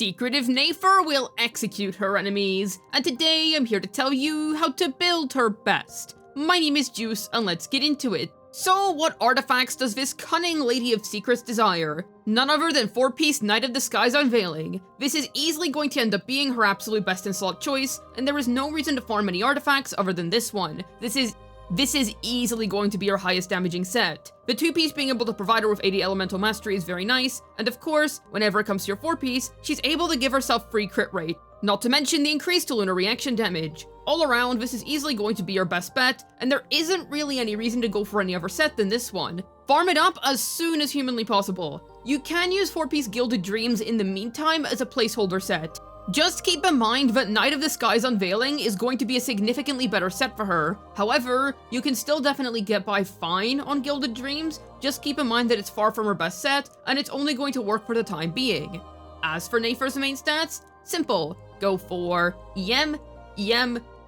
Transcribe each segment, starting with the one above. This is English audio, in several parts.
secretive Nefer will execute her enemies, and today I'm here to tell you how to build her best. My name is Juice, and let's get into it. So, what artifacts does this cunning Lady of Secrets desire? None other than 4-piece Night of the Sky's Unveiling. This is easily going to end up being her absolute best in slot choice, and there is no reason to farm any artifacts other than this one. This is easily going to be her highest damaging set. The 2-piece being able to provide her with 80 elemental mastery is very nice, and of course, whenever it comes to your 4-piece, she's able to give herself free crit rate. Not to mention the increase to lunar reaction damage. All around, this is easily going to be your best bet, and there isn't really any reason to go for any other set than this one. Farm it up as soon as humanly possible. You can use 4-piece Gilded Dreams in the meantime as a placeholder set. Just keep in mind that Night of the Sky's Unveiling is going to be a significantly better set for her. However, you can still definitely get by fine on Gilded Dreams, just keep in mind that it's far from her best set, and it's only going to work for the time being. As for Nefer's main stats, simple. Go for EM,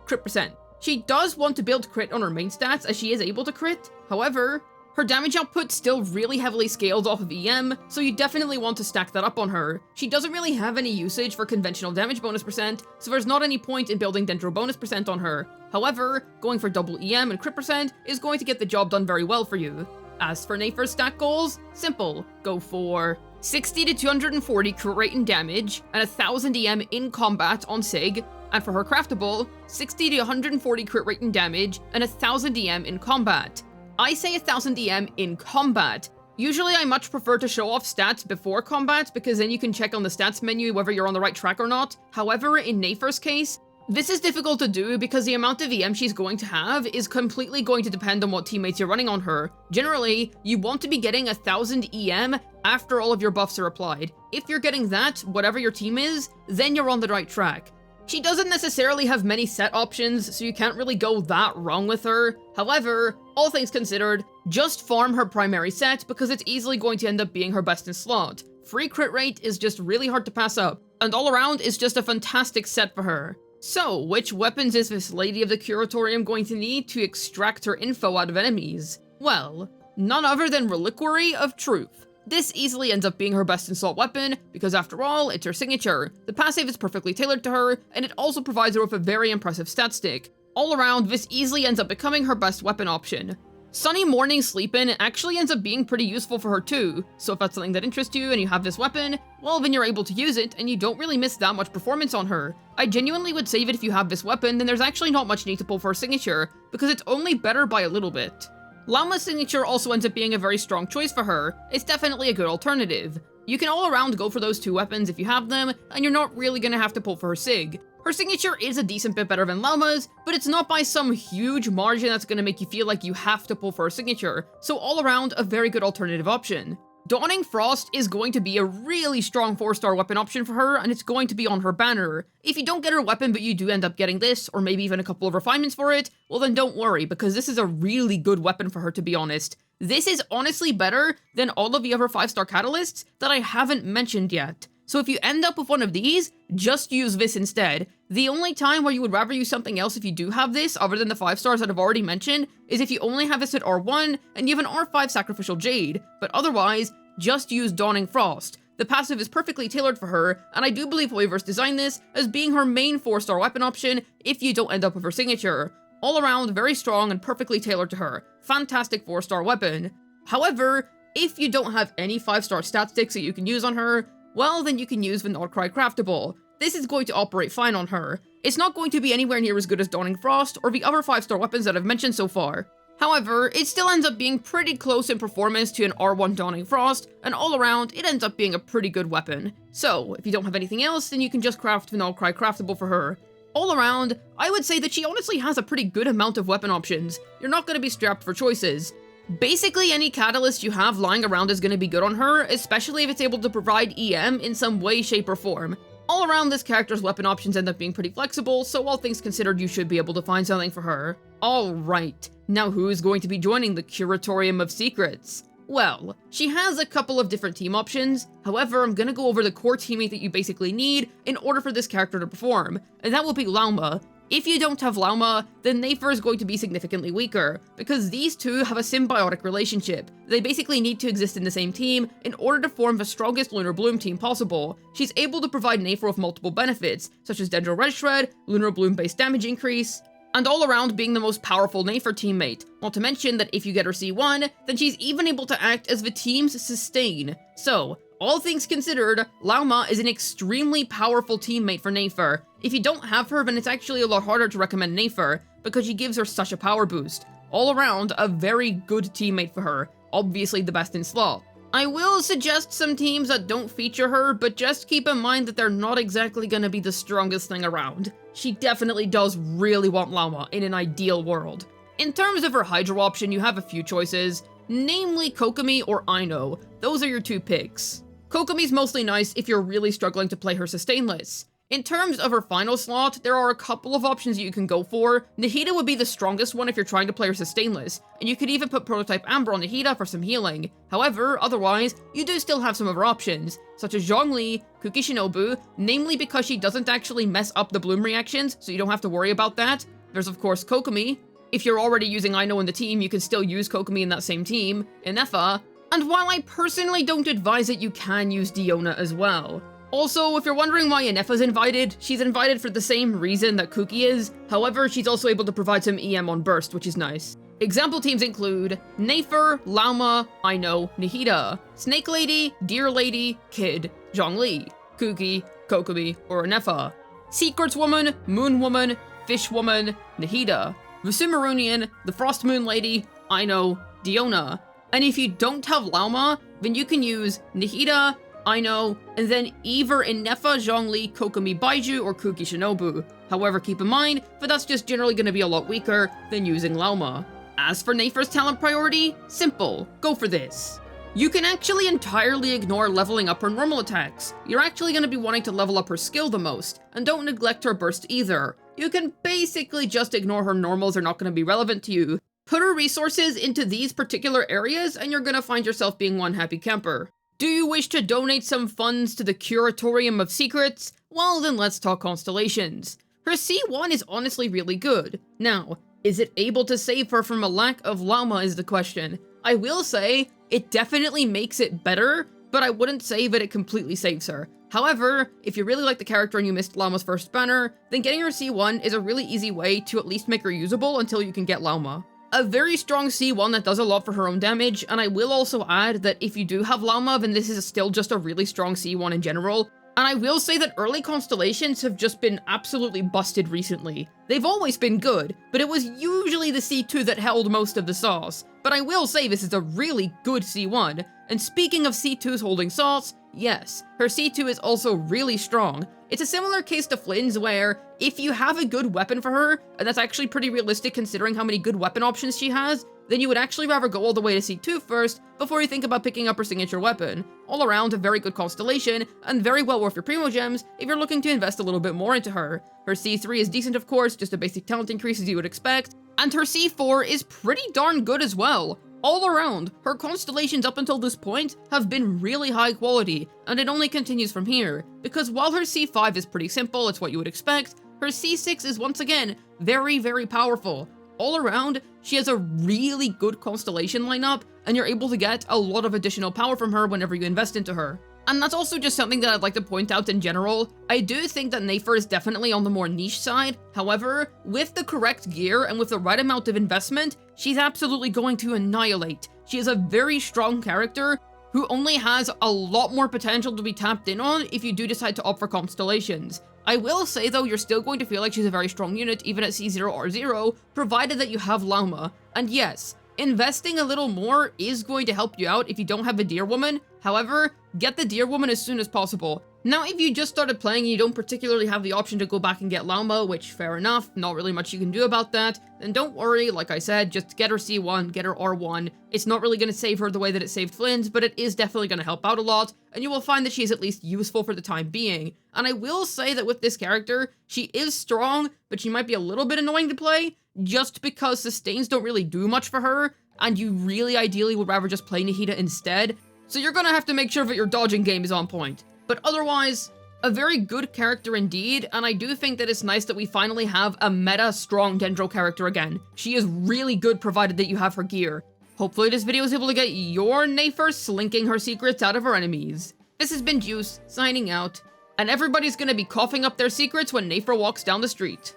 crit percent. She does want to build crit on her main stats as she is able to crit, however, her damage output still really heavily scales off of EM, so you definitely want to stack that up on her. She doesn't really have any usage for conventional damage bonus percent, so there's not any point in building Dendro bonus percent on her. However, going for double EM and crit percent is going to get the job done very well for you. As for Nefer's stat goals, simple. Go for 60 to 240 crit rate and damage, and 1000 EM in combat on Sig, and for her craftable, 60 to 140 crit rate and damage, and 1000 EM in combat. I say 1000 EM in combat. Usually I much prefer to show off stats before combat because then you can check on the stats menu whether you're on the right track or not. However, in Nefer's case, this is difficult to do because the amount of EM she's going to have is completely going to depend on what teammates you're running on her. Generally, you want to be getting 1000 EM after all of your buffs are applied. If you're getting that, whatever your team is, then you're on the right track. She doesn't necessarily have many set options, so you can't really go that wrong with her. However, all things considered, just farm her primary set because it's easily going to end up being her best in slot. Free crit rate is just really hard to pass up, and all around is just a fantastic set for her. So, which weapons is this Lady of the Curatorium going to need to extract her info out of enemies? Well, none other than Reliquary of Truth. This easily ends up being her best in slot weapon, because after all, it's her signature. The passive is perfectly tailored to her, and it also provides her with a very impressive stat stick. All around, this easily ends up becoming her best weapon option. Sunny Morning Sleep-In actually ends up being pretty useful for her too, so if that's something that interests you and you have this weapon, well then you're able to use it, and you don't really miss that much performance on her. I genuinely would say that if you have this weapon, then there's actually not much need to pull for her signature, because it's only better by a little bit. Llama's signature also ends up being a very strong choice for her. It's definitely a good alternative. You can all around go for those two weapons if you have them, and you're not really gonna have to pull for her sig. Her signature is a decent bit better than Llama's, but it's not by some huge margin that's gonna make you feel like you have to pull for her signature, so all around a very good alternative option. Dawning Frost is going to be a really strong 4-star weapon option for her, and it's going to be on her banner. If you don't get her weapon but you do end up getting this, or maybe even a couple of refinements for it, well then don't worry, because this is a really good weapon for her, to be honest. This is honestly better than all of the other 5-star catalysts that I haven't mentioned yet. So if you end up with one of these, just use this instead. The only time where you would rather use something else if you do have this, other than the 5 stars that I've already mentioned, is if you only have this at R1 and you have an R5 Sacrificial Jade, but otherwise, just use Dawning Frost. The passive is perfectly tailored for her, and I do believe Weaver's designed this as being her main 4-star weapon option if you don't end up with her signature. All around, very strong and perfectly tailored to her. Fantastic 4-star weapon. However, if you don't have any 5-star stat sticks that you can use on her, well then you can use the Nordcry Craftable. This is going to operate fine on her. It's not going to be anywhere near as good as Dawning Frost or the other 5-star weapons that I've mentioned so far. However, it still ends up being pretty close in performance to an R1 Dawning Frost, and all around, it ends up being a pretty good weapon. So, if you don't have anything else, then you can just craft the Nordcry Craftable for her. All around, I would say that she honestly has a pretty good amount of weapon options. You're not going to be strapped for choices. Basically, any catalyst you have lying around is going to be good on her, especially if it's able to provide EM in some way, shape, or form. All around, this character's weapon options end up being pretty flexible, so all things considered, you should be able to find something for her. Alright, now who's going to be joining the Curatorium of Secrets? Well, she has a couple of different team options, however, I'm gonna go over the core teammate that you basically need in order for this character to perform, and that will be Lauma. If you don't have Lauma, then Nefer is going to be significantly weaker, because these two have a symbiotic relationship. They basically need to exist in the same team in order to form the strongest Lunar Bloom team possible. She's able to provide Nefer with multiple benefits, such as Dendro Red Shred, Lunar Bloom based damage increase, and all around being the most powerful Nefer teammate. Not to mention that if you get her C1, then she's even able to act as the team's sustain. So, all things considered, Lauma is an extremely powerful teammate for Nefer. If you don't have her, then it's actually a lot harder to recommend Nefer, because she gives her such a power boost. All around, a very good teammate for her, obviously the best in slot. I will suggest some teams that don't feature her, but just keep in mind that they're not exactly gonna be the strongest thing around. She definitely does really want Lauma in an ideal world. In terms of her Hydro option, you have a few choices, namely Kokomi or Aino. Those are your two picks. Kokomi's mostly nice if you're really struggling to play her sustainless. In terms of her final slot, there are a couple of options you can go for. Nahida would be the strongest one if you're trying to play her sustainless, and you could even put Prototype Amber on Nahida for some healing. However, otherwise, you do still have some other options, such as Zhongli, Kuki Shinobu, namely because she doesn't actually mess up the bloom reactions, so you don't have to worry about that. There's of course Kokomi. If you're already using Aino in the team, you can still use Kokomi in that same team, Nefer. And while I personally don't advise it, you can use Diona as well. Also, if you're wondering why Nefer's invited, she's invited for the same reason that Kuki is. However, she's also able to provide some EM on burst, which is nice. Example teams include Nefer, Lauma, Aino, Nahida, Snake Lady, Deer Lady, Kid, Zhongli, Kuki, Kokomi, or Nefer. Secrets Woman, Moon Woman, Fish Woman, Nahida, the Sumerunian, the Frost Moon Lady, Aino, Diona. And if you don't have Lauma, then you can use Nahida, Aino, and then either Nefer, Zhongli, Kokomi Baiju, or Kuki Shinobu. However, keep in mind that that's just generally going to be a lot weaker than using Lauma. As for Nefer's talent priority, simple, go for this. You can actually entirely ignore leveling up her normal attacks. You're actually going to be wanting to level up her skill the most, and don't neglect her burst either. You can basically just ignore her normals, are not going to be relevant to you. Put her resources into these particular areas, and you're going to find yourself being one happy camper. Do you wish to donate some funds to the Curatorium of Secrets? Well, then let's talk Constellations. Her C1 is honestly really good. Now, is it able to save her from a lack of Lauma is the question. I will say, it definitely makes it better, but I wouldn't say that it completely saves her. However, if you really like the character and you missed Lauma's first banner, then getting her C1 is a really easy way to at least make her usable until you can get Lauma. A very strong C1 that does a lot for her own damage, and I will also add that if you do have Lauma, then this is still just a really strong C1 in general. And I will say that early Constellations have just been absolutely busted recently. They've always been good, but it was usually the C2 that held most of the sauce. But I will say this is a really good C1, and speaking of C2s holding sauce, yes, her C2 is also really strong. It's a similar case to Flynn's where, if you have a good weapon for her, and that's actually pretty realistic considering how many good weapon options she has, then you would actually rather go all the way to C2 first before you think about picking up her signature weapon. All around, a very good constellation, and very well worth your Primo Gems if you're looking to invest a little bit more into her. Her C3 is decent of course, just a basic talent increase as you would expect, and her C4 is pretty darn good as well. All around, her constellations up until this point have been really high quality, and it only continues from here, because while her C5 is pretty simple, it's what you would expect, her C6 is once again very, very powerful. All around, she has a really good constellation lineup, and you're able to get a lot of additional power from her whenever you invest into her. And that's also just something that I'd like to point out in general. I do think that Nefer is definitely on the more niche side. However, with the correct gear and with the right amount of investment, she's absolutely going to annihilate. She is a very strong character who only has a lot more potential to be tapped in on if you do decide to opt for Constellations. I will say though, you're still going to feel like she's a very strong unit even at C0R0, provided that you have Lauma. And yes, investing a little more is going to help you out if you don't have a Deer Woman. However, get the Deer Woman as soon as possible. Now, if you just started playing and you don't particularly have the option to go back and get Lauma, which fair enough, not really much you can do about that, then don't worry, like I said, just get her C1, get her R1. It's not really going to save her the way that it saved Flynn's, but it is definitely going to help out a lot, and you will find that she's at least useful for the time being. And I will say that with this character, she is strong, but she might be a little bit annoying to play, just because sustains don't really do much for her, and you really ideally would rather just play Nahida instead. So you're gonna have to make sure that your dodging game is on point. But otherwise, A very good character indeed, and I do think that it's nice that we finally have a meta strong Dendro character again. She is really good provided that you have her gear. Hopefully this video is able to get your Nefer slinking her secrets out of her enemies. This has been Juice, signing out, and everybody's gonna be coughing up their secrets when Nefer walks down the street.